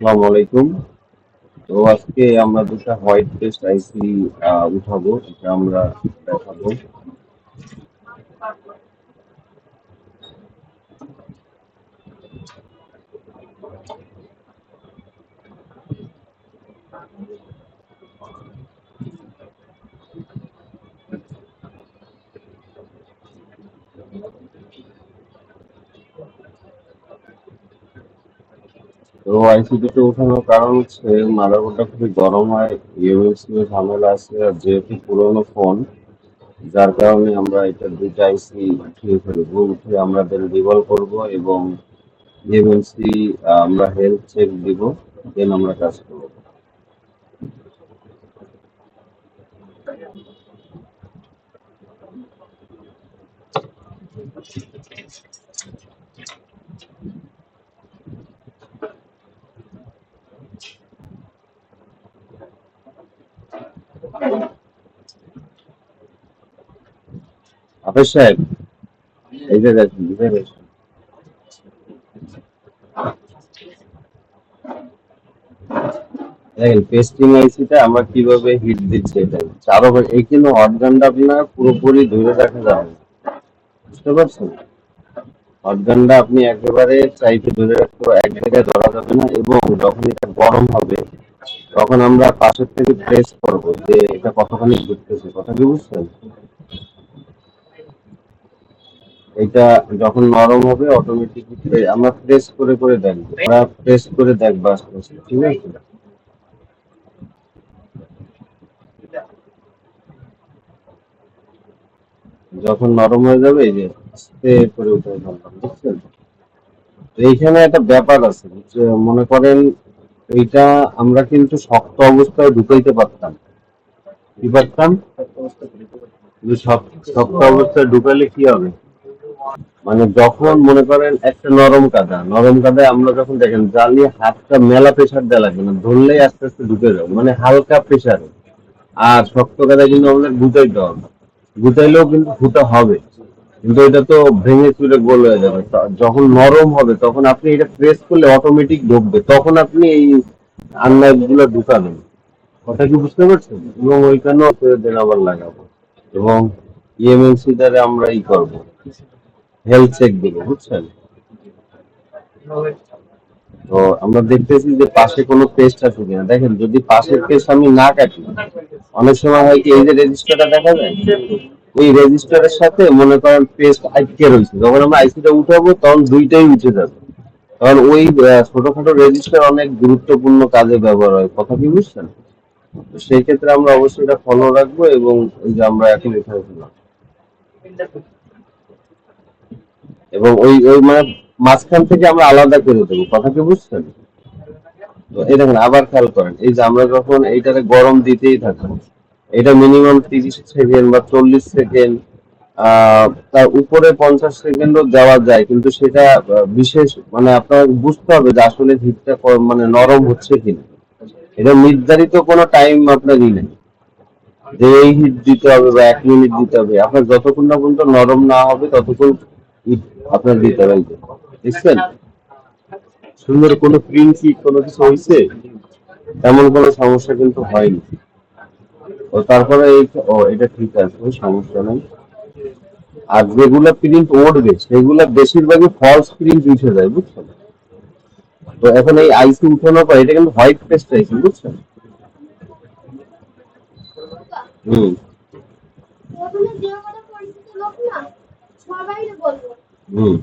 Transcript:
আসসালামু আলাইকুম। তো আজকে আমরা দুটো হোয়াইট পেস্ট আইসি উঠাবো, এটা আমরা দেখাবো। তো আইসি দুটো উঠানোর কারণ হচ্ছে মাদারবোর্ডটা খুবই গরম হয়, ইউএসবি ঝামেলা আছে, আর যেহেতু পুরোনো ফোন, যার কারণে আমরা এটা দুটো আইসি উঠিয়ে ফেলবো। উঠে আমরা দেন রিভলভ করবো এবং ইউএসবি আমরা হেলথ চেক দিব, দেন আমরা কাজ করবো। হাফেজ সাহেব, এই যে দেখেন, বুঝে গেছেন। দেখেন পেস্টিং আইসিটা আমরা কিভাবে হিট দিচ্ছি, এটা এইখানে অর্গানটা আপনার পুরোপুরি ধরে রাখা যাবে না, বুঝতে পারছেন? অর্গানটা আপনি একেবারে চাইতে ধরে রাখতে এক জায়গায় ধরা যাবে না, এবং যখন এটা গরম হবে তখন আমরা পাশের থেকে প্রেস করব যে এটা কতখানি ঘুরতেছে, কথা কি বুঝছেন? এটা যখন নরম হবে অটোমেটিকলি আমরা প্রেস করে করে দেখবো, আমরা প্রেস করে দেখবো আস্তে আস্তে, ঠিক আছে? যখন নরম হয়ে যাবে এই যে আস্তে করে উঠে ফেললাম, বুঝছেন? তো এইখানে একটা ব্যাপার আছে, যে মনে করেন এইটা আমরা কিন্তু শক্ত অবস্থায় ঢুকাইতে পারতাম, কি পারতাম? কিন্তু শক্ত অবস্থায় ঢুকালে কি হবে, মানে যখন মনে করেন একটা নরম কাদায় আমরা যখন দেখেন জ্বালিয়ে হাতটা মেলা প্রেসার দেওয়া লাগবে না, ধরলেই আস্তে আস্তে ঢুকে যাবে, মানে হালকা প্রেসারে। আর শক্ত কাদায় কিন্তু আমাদের গুটাইতে হবে, গুটাইলেও কিন্তু ফুটা হবে, কিন্তু এটা তো ভেঙে চুরে গোল হয়ে যাবে। যখন নরম হবে তখন আপনি এটা প্রেস করলে অটোমেটিক ঢুকবে, তখন আপনি এই আনলাইট গুলো ঢুকাবেন, কথা কি বুঝতে পারছেন? এবং ওইখানেও দেন আবার লাগাবো, এবং ইএমএলসি দ্বারা আমরা করবো, হেলথ চেক দেবো, বুঝছেন? তো আমরা দেখতেছি যে পাশে কোনো পেস্ট আছে কিনা। দেখেন যদি পাশের পেস্ট আমি না কাটি, অনেক সময় হয় কি, এই যে রেজিস্টারটা দেখা যায়, ওই রেজিস্টারের সাথে মনে করেন পেস্ট আটকে রয়েছে, যখন আমরা আইসিটা উঠাবো তখন দুইটাই উঠে যাবে। কারণ ওই ছোটখাটো রেজিস্টার অনেক গুরুত্বপূর্ণ কাজে ব্যবহার হয়, কথা কি বুঝছেন? তো সেই ক্ষেত্রে আমরা অবশ্যই এটা ফলো রাখবো, এবং এই যে আমরা এখন এখানে দিলাম, এবং ওই ওই মানে মাঝখান থেকে আমরা আলাদা করে দেবো, কথা কি বুঝছেন? তো এই দেখেন আবার খেয়াল করেন, এই যে আমরা যখন এইটারে গরম দিতেই থাকবো, এটা মিনিমাম 30 সেকেন্ড বা 40 সেকেন্ড, তার উপরে 50 সেকেন্ডও দেওয়া যায়, কিন্তু সেটা বিশেষ মানে আপনার বুঝতে হবে যে আসলে হিটটা মানে নরম হচ্ছে কিনা। এটা নির্ধারিত কোনো টাইম আপনার নেই যে এই হিট দিতে হবে বা 1 মিনিট দিতে হবে, আপনার যতক্ষণ না পর্যন্ত নরম না হবে ততক্ষণ হিট আপনার দিতে হবে, এই যে, দেখছেন? সুন্দর কোনো প্রিন্ট কি কোনো কিছু হয়েছে? তেমন কোনো সমস্যা কিন্তু হয়নি। ও তারপরে এটা ঠিক আছে, সমস্যা নেই। আর যেগুলা প্রিন্ট উঠবে সেগুলা বেশিরভাগই ফলস প্রিন্ট উঠে যায়, বুঝছেন? তো এখন এই আইসি উঠানোর পর এটা কিন্তু হোয়াইট পেস্ট আইসি, বুঝছেন? হুম। হুম।